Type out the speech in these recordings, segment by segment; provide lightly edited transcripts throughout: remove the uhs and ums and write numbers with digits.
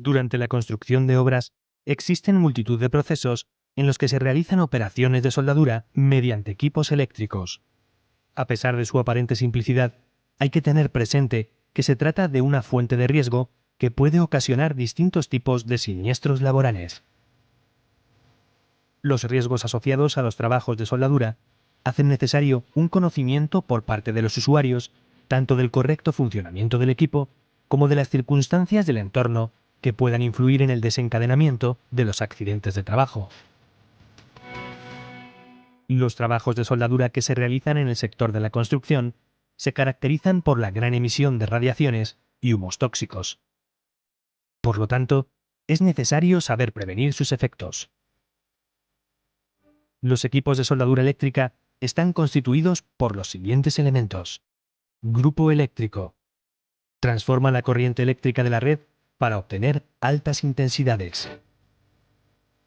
Durante la construcción de obras, existen multitud de procesos en los que se realizan operaciones de soldadura mediante equipos eléctricos. A pesar de su aparente simplicidad, hay que tener presente que se trata de una fuente de riesgo que puede ocasionar distintos tipos de siniestros laborales. Los riesgos asociados a los trabajos de soldadura hacen necesario un conocimiento por parte de los usuarios tanto del correcto funcionamiento del equipo como de las circunstancias del entorno que puedan influir en el desencadenamiento de los accidentes de trabajo. Los trabajos de soldadura que se realizan en el sector de la construcción se caracterizan por la gran emisión de radiaciones y humos tóxicos. Por lo tanto, es necesario saber prevenir sus efectos. Los equipos de soldadura eléctrica están constituidos por los siguientes elementos. Grupo eléctrico. Transforma la corriente eléctrica de la red para obtener altas intensidades.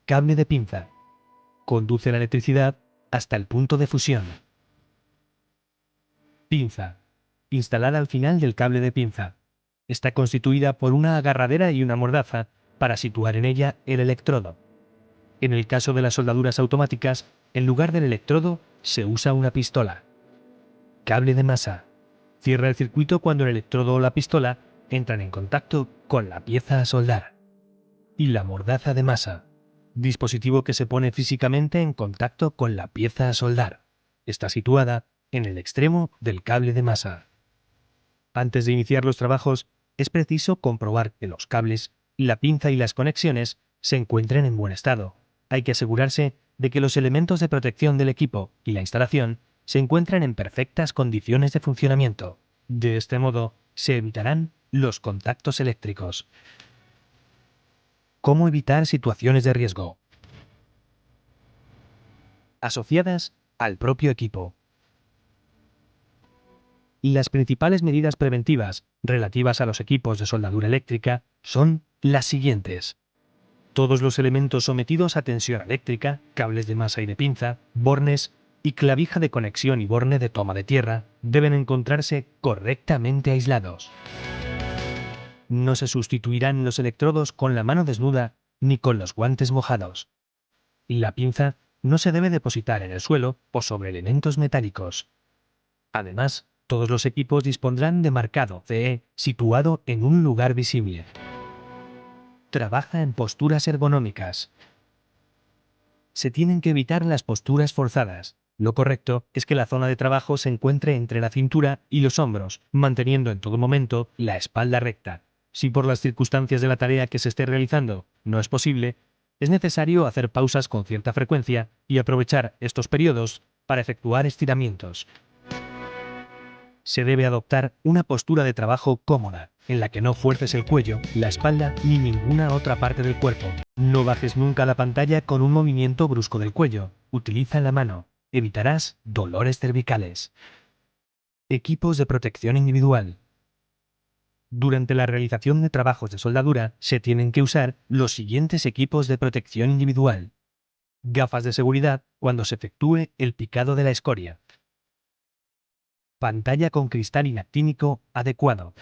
Cable de pinza. Conduce la electricidad hasta el punto de fusión. Pinza. Instalada al final del cable de pinza. Está constituida por una agarradera y una mordaza para situar en ella el electrodo. En el caso de las soldaduras automáticas, en lugar del electrodo se usa una pistola. Cable de masa. Cierra el circuito cuando el electrodo o la pistola entran en contacto con la pieza a soldar. Y la mordaza de masa. Dispositivo que se pone físicamente en contacto con la pieza a soldar. Está situada en el extremo del cable de masa. Antes de iniciar los trabajos, es preciso comprobar que los cables, la pinza y las conexiones se encuentren en buen estado. Hay que asegurarse de que los elementos de protección del equipo y la instalación se encuentran en perfectas condiciones de funcionamiento. De este modo, se evitarán los contactos eléctricos. ¿Cómo evitar situaciones de riesgo? Asociadas al propio equipo. Las principales medidas preventivas relativas a los equipos de soldadura eléctrica son las siguientes. Todos los elementos sometidos a tensión eléctrica, cables de masa y de pinza, bornes y clavija de conexión y borne de toma de tierra deben encontrarse correctamente aislados. No se sustituirán los electrodos con la mano desnuda ni con los guantes mojados. La pinza no se debe depositar en el suelo o sobre elementos metálicos. Además, todos los equipos dispondrán de marcado CE situado en un lugar visible. Trabaja en posturas ergonómicas. Se tienen que evitar las posturas forzadas. Lo correcto es que la zona de trabajo se encuentre entre la cintura y los hombros, manteniendo en todo momento la espalda recta. Si por las circunstancias de la tarea que se esté realizando no es posible, es necesario hacer pausas con cierta frecuencia y aprovechar estos periodos para efectuar estiramientos. Se debe adoptar una postura de trabajo cómoda, en la que no fuerces el cuello, la espalda ni ninguna otra parte del cuerpo. No bajes nunca la pantalla con un movimiento brusco del cuello. Utiliza la mano. Evitarás dolores cervicales. Equipos de protección individual. Durante la realización de trabajos de soldadura se tienen que usar los siguientes equipos de protección individual. Gafas de seguridad cuando se efectúe el picado de la escoria. Pantalla con cristal inactínico adecuado.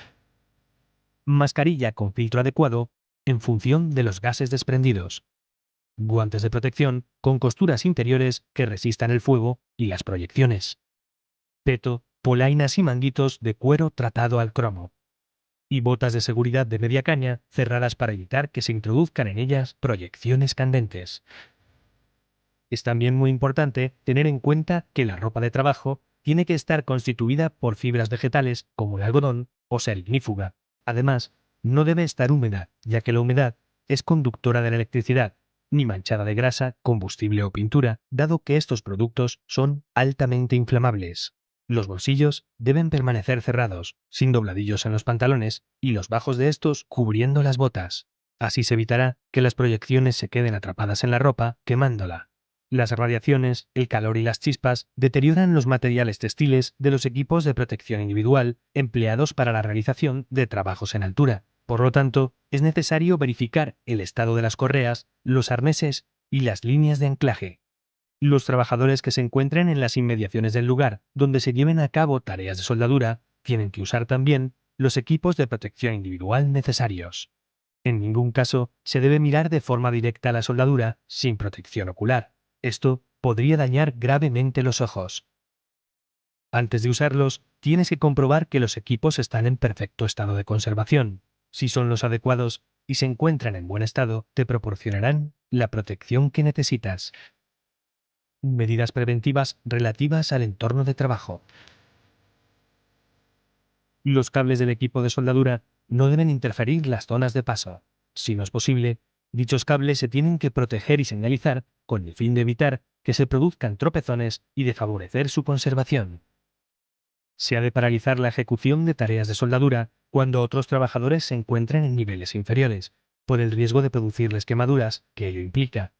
Mascarilla con filtro adecuado en función de los gases desprendidos. Guantes de protección con costuras interiores que resistan el fuego y las proyecciones. Peto, polainas y manguitos de cuero tratado al cromo. Y botas de seguridad de media caña cerradas para evitar que se introduzcan en ellas proyecciones candentes. Es también muy importante tener en cuenta que la ropa de trabajo tiene que estar constituida por fibras vegetales como el algodón o ser ignífuga. Además, no debe estar húmeda, ya que la humedad es conductora de la electricidad, ni manchada de grasa, combustible o pintura, dado que estos productos son altamente inflamables. Los bolsillos deben permanecer cerrados, sin dobladillos en los pantalones, y los bajos de estos cubriendo las botas. Así se evitará que las proyecciones se queden atrapadas en la ropa, quemándola. Las radiaciones, el calor y las chispas deterioran los materiales textiles de los equipos de protección individual empleados para la realización de trabajos en altura. Por lo tanto, es necesario verificar el estado de las correas, los arneses y las líneas de anclaje. Los trabajadores que se encuentren en las inmediaciones del lugar donde se lleven a cabo tareas de soldadura tienen que usar también los equipos de protección individual necesarios. En ningún caso se debe mirar de forma directa la soldadura sin protección ocular. Esto podría dañar gravemente los ojos. Antes de usarlos, tienes que comprobar que los equipos están en perfecto estado de conservación. Si son los adecuados y se encuentran en buen estado, te proporcionarán la protección que necesitas. Medidas preventivas relativas al entorno de trabajo. Los cables del equipo de soldadura no deben interferir las zonas de paso. Si no es posible, dichos cables se tienen que proteger y señalizar con el fin de evitar que se produzcan tropezones y de favorecer su conservación. Se ha de paralizar la ejecución de tareas de soldadura cuando otros trabajadores se encuentren en niveles inferiores, por el riesgo de producirles quemaduras que ello implica.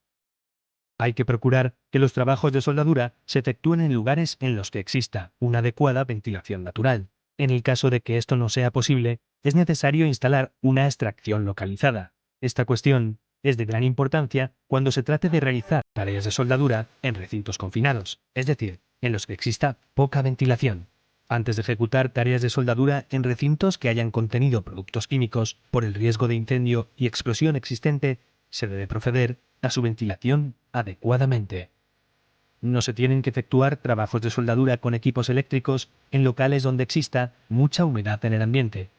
Hay que procurar que los trabajos de soldadura se efectúen en lugares en los que exista una adecuada ventilación natural. En el caso de que esto no sea posible, es necesario instalar una extracción localizada. Esta cuestión es de gran importancia cuando se trate de realizar tareas de soldadura en recintos confinados, es decir, en los que exista poca ventilación. Antes de ejecutar tareas de soldadura en recintos que hayan contenido productos químicos, por el riesgo de incendio y explosión existente, se debe proceder a su ventilación adecuadamente. No se tienen que efectuar trabajos de soldadura con equipos eléctricos en locales donde exista mucha humedad en el ambiente.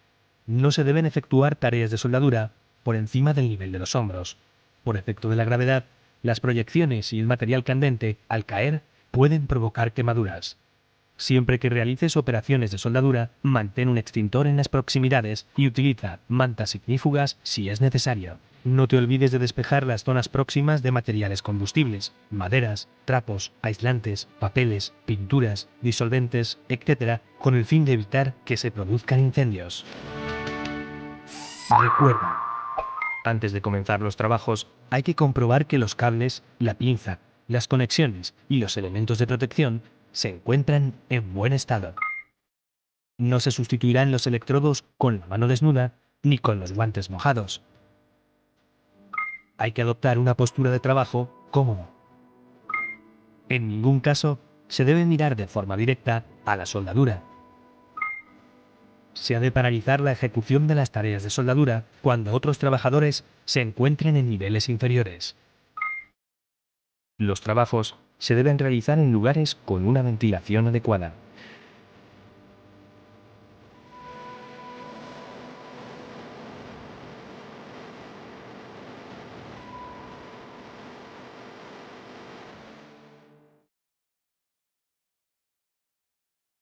No se deben efectuar tareas de soldadura por encima del nivel de los hombros. Por efecto de la gravedad, las proyecciones y el material candente, al caer, pueden provocar quemaduras. Siempre que realices operaciones de soldadura, mantén un extintor en las proximidades y utiliza mantas ignífugas si es necesario. No te olvides de despejar las zonas próximas de materiales combustibles, maderas, trapos, aislantes, papeles, pinturas, disolventes, etc., con el fin de evitar que se produzcan incendios. Recuerda, antes de comenzar los trabajos, hay que comprobar que los cables, la pinza, las conexiones y los elementos de protección se encuentran en buen estado. No se sustituirán los electrodos con la mano desnuda ni con los guantes mojados. Hay que adoptar una postura de trabajo cómoda. En ningún caso se debe mirar de forma directa a la soldadura. Se ha de paralizar la ejecución de las tareas de soldadura cuando otros trabajadores se encuentren en niveles inferiores. Los trabajos se deben realizar en lugares con una ventilación adecuada.